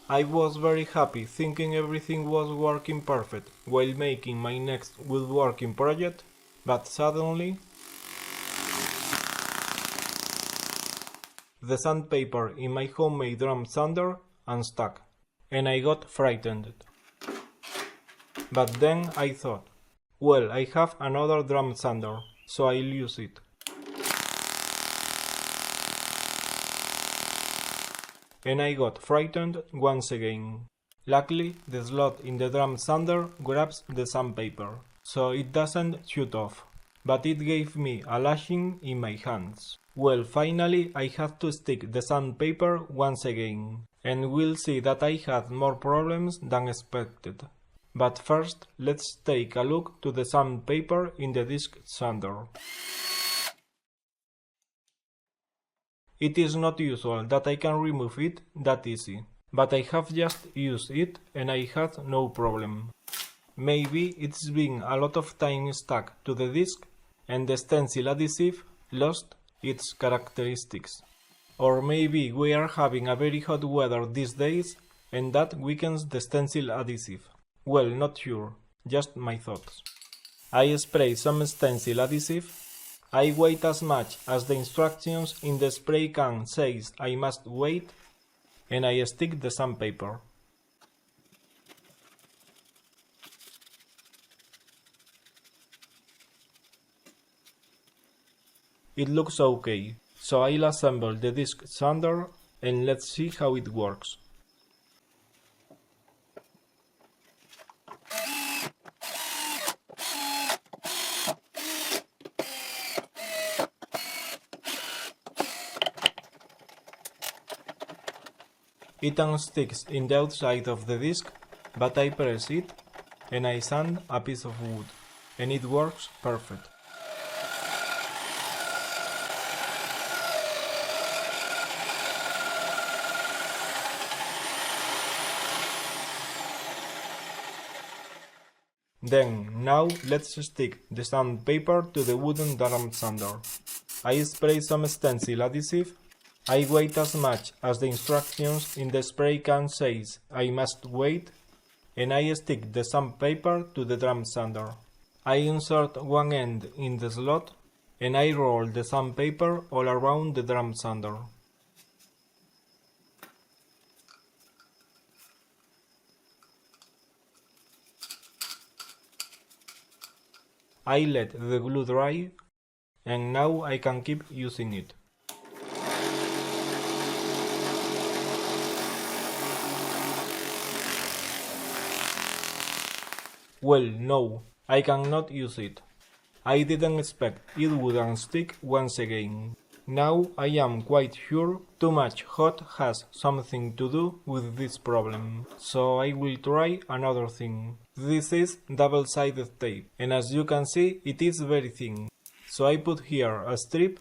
I was very happy, thinking everything was working perfect while making my next woodworking project, but suddenly the sandpaper in my homemade drum sander unstuck, and I got frightened. But then I thought, well, I have another drum sander, so I'll use it. And I got frightened once again. Luckily, the slot in the drum sander grabs the sandpaper, so it doesn't shoot off, but it gave me a lashing in my hands. Well, finally I had to stick the sandpaper once again, and we'll see that I had more problems than expected. But first, let's take a look to the sandpaper in the disc sander. It is not usual that I can remove it that easy, but I have just used it and I had no problem. Maybe it's been a lot of time stuck to the disc and the stencil adhesive lost its characteristics. Or maybe we are having a very hot weather these days and that weakens the stencil adhesive. Well, not sure, just my thoughts. I spray some stencil adhesive. I wait as much as the instructions in the spray can says I must wait, and I stick the sandpaper. It looks okay, so I'll assemble the disc sander and let's see how it works. It unsticks in the outside of the disc, but I press it and I sand a piece of wood, and it works perfect. Now let's stick the sandpaper to the wooden drum sander. I spray some stencil adhesive. I wait as much as the instructions in the spray can says I must wait, and I stick the sandpaper to the drum sander. I insert one end in the slot and I roll the sandpaper all around the drum sander. I let the glue dry, and now I can keep using it. Well, no, I cannot use it. I didn't expect it would unstick once again. Now I am quite sure too much hot has something to do with this problem, so I will try another thing. This is double-sided tape, and as you can see it is very thin, so I put here a strip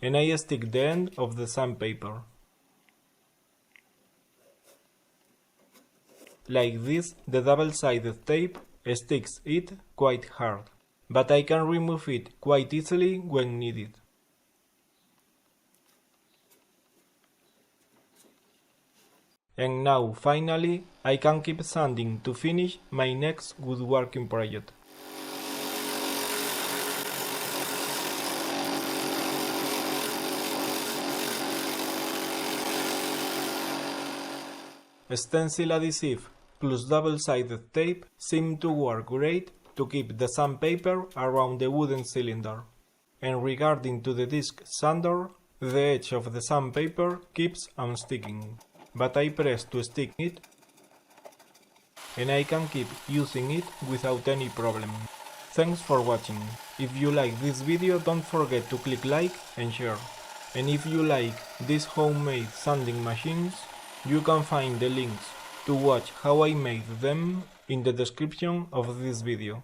and I stick the end of the sandpaper. Like this, the double-sided tape sticks it quite hard, but I can remove it quite easily when needed. And now, finally, I can keep sanding to finish my next woodworking project. Stencil adhesive plus double-sided tape seem to work great to keep the sandpaper around the wooden cylinder. And regarding to the disc sander, the edge of the sandpaper keeps unsticking, but I press to stick it and I can keep using it without any problem. Thanks for watching. If you like this video, don't forget to click like and share. And if you like these homemade sanding machines, you can find the links to watch how I made them in the description of this video.